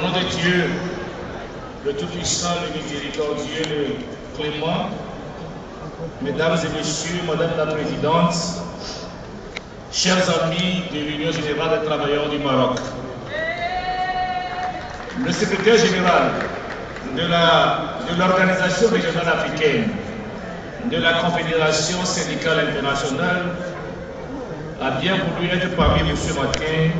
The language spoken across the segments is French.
nom de Dieu, le Tout-Puissant, le Miséricordieux, le Clément, Mesdames et Messieurs, Madame la Présidente, chers amis de l'Union Générale des Travailleurs du Maroc, le secrétaire général de l'Organisation régionale africaine, de la Confédération syndicale internationale, a bien voulu être parmi vous ce matin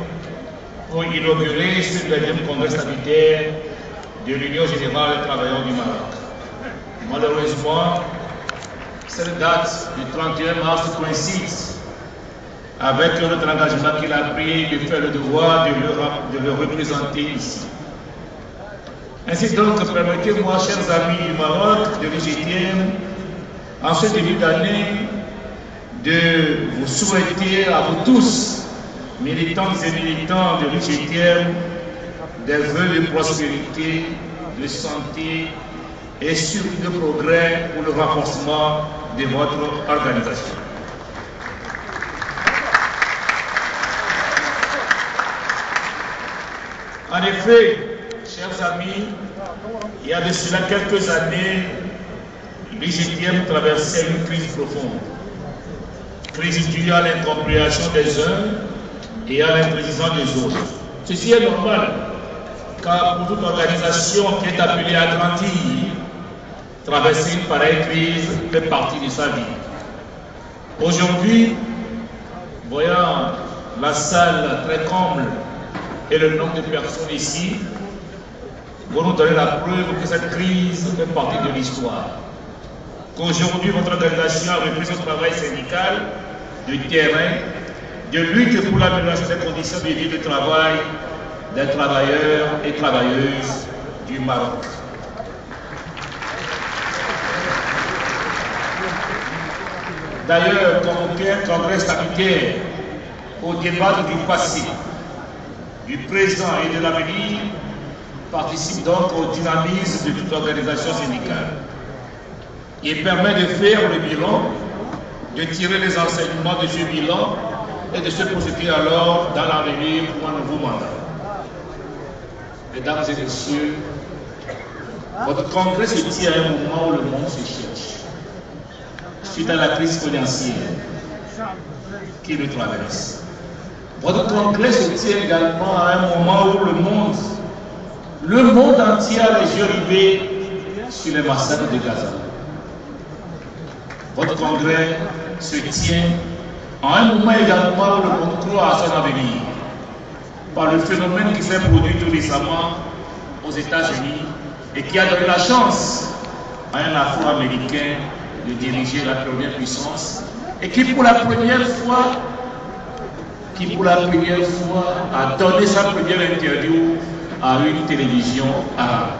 pour inaugurer ce deuxième congrès sanitaire de l'Union Générale des Travailleurs du Maroc. Malheureusement, cette date du 31 mars coïncide avec notre engagement qu'il a pris de faire le devoir de le représenter ici. Ainsi donc, permettez-moi, chers amis du Maroc, de l'UGTM, en ce début d'année, de vous souhaiter à vous tous, militantes et militants de l'UGTM, des vœux de prospérité, de santé et surtout de progrès pour le renforcement de votre organisation. En effet, chers amis, il y a de cela quelques années, l'UGTM traversait une crise profonde. Crise due à l'incompréhension des uns et à l'imprécision des autres. Ceci est normal, car pour toute organisation qui est appelée à grandir, traverser une pareille crise fait partie de sa vie. Aujourd'hui, voyant la salle très comble et le nombre de personnes ici, vous nous donnez la preuve que cette crise fait partie de l'histoire. Qu'aujourd'hui, votre organisation a repris son travail syndical, de terrain, de lutte pour l'amélioration des conditions de vie et de travail des travailleurs et travailleuses du Maroc. D'ailleurs, convoquer un congrès sanitaire au débat du passé, du présent et de l'avenir participe donc au dynamisme de toute organisation syndicale. Il permet de faire le bilan, de tirer les enseignements de ce bilan et de se projeter alors dans l'avenir pour un nouveau mandat. Mesdames et messieurs, votre congrès se tient à un moment où le monde se cherche, suite à la crise financière qui le traverse. Votre congrès se tient également à un moment où le monde entier a les yeux rivés sur les massacres de Gaza. Votre congrès se tient à un moment également où le monde croit à son avenir, par le phénomène qui s'est produit tout récemment aux États-Unis et qui a donné la chance à un Afro-Américain de diriger la première puissance et qui pour la première fois a donné sa première interview à une télévision arabe.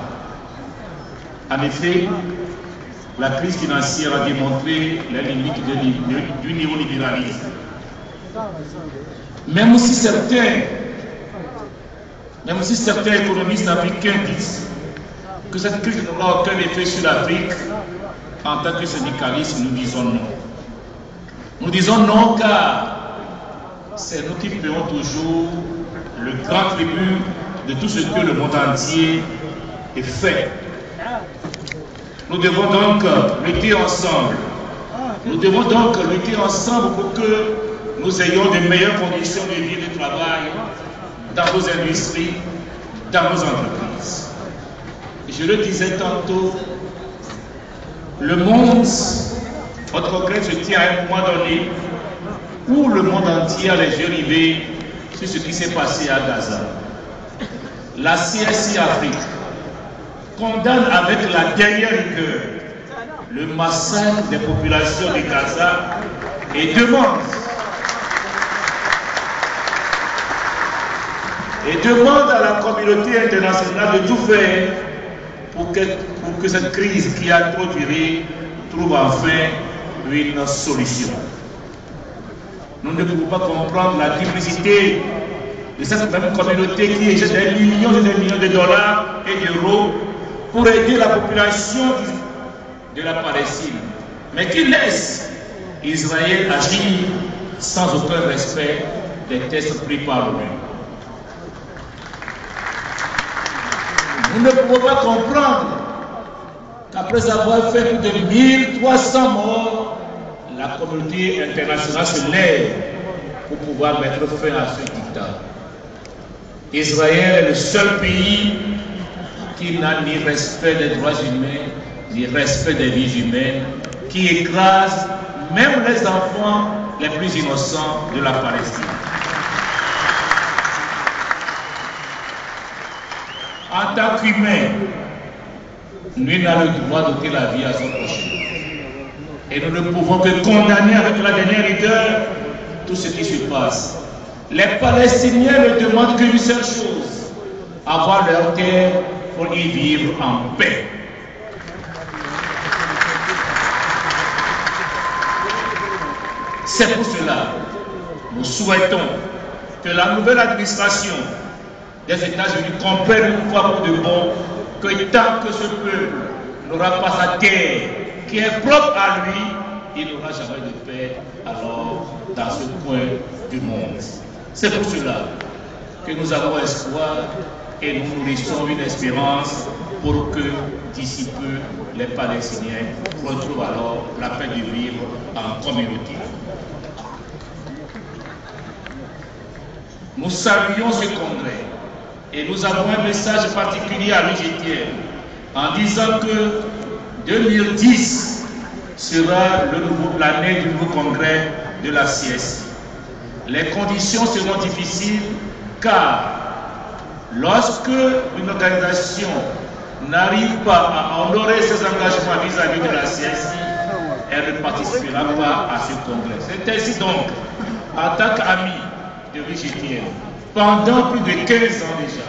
En effet, la crise financière a démontré les limites du néolibéralisme. Même si certains économistes africains disent que cette crise n'aura aucun effet sur l'Afrique, en tant que syndicalistes, nous disons non. Nous disons non car c'est nous qui payons toujours le grand tribut de tout ce que le monde entier fait. Nous devons donc lutter ensemble. Nous devons donc lutter ensemble pour que nous ayons de meilleures conditions de vie et de travail dans nos industries, dans nos entreprises. Je le disais tantôt, le monde, votre congrès se tient à un moment donné où le monde entier a les yeux rivés sur ce qui s'est passé à Gaza. La CSI Afrique condamne avec la dernière rigueur le massacre des populations de Gaza et demande à la communauté internationale de tout faire pour que cette crise qui a trop duré trouve enfin une solution. Nous ne pouvons pas comprendre la duplicité de cette même communauté qui éjecte des millions et des millions de dollars et d'euros pour aider la population de la Palestine, mais qui laisse Israël agir sans aucun respect des tests pris par l'ONU. Nous ne pouvons pas comprendre qu'après avoir fait plus de 1300 morts, la communauté internationale se lève pour pouvoir mettre fin à ce dictat. Israël est le seul pays qui n'a ni respect des droits humains, ni respect des vies humaines, qui écrase même les enfants les plus innocents de la Palestine. En tant qu'humain, nul n'a le droit d'ôter la vie à son prochain. Et nous ne pouvons que condamner avec la dernière rigueur tout ce qui se passe. Les Palestiniens ne demandent qu'une seule chose, avoir leur terre pour y vivre en paix. C'est pour cela que nous souhaitons que la nouvelle administration des États-Unis comprenne une fois pour de bon que tant que ce peuple n'aura pas sa terre qui est propre à lui, il n'aura jamais de paix alors dans ce coin du monde. C'est pour cela que nous avons espoir et nous nourrissons une espérance pour que d'ici peu les Palestiniens retrouvent alors la paix de vivre en communauté. Nous saluons ce congrès et nous avons un message particulier à lui jeter en disant que 2010 sera l'année du nouveau congrès de la CSI. Les conditions seront difficiles car lorsque une organisation n'arrive pas à honorer ses engagements vis-à-vis de la CSI, elle ne participera pas à ce congrès. C'est ainsi donc, en tant qu'ami de l'UGTN, pendant plus de 15 ans déjà,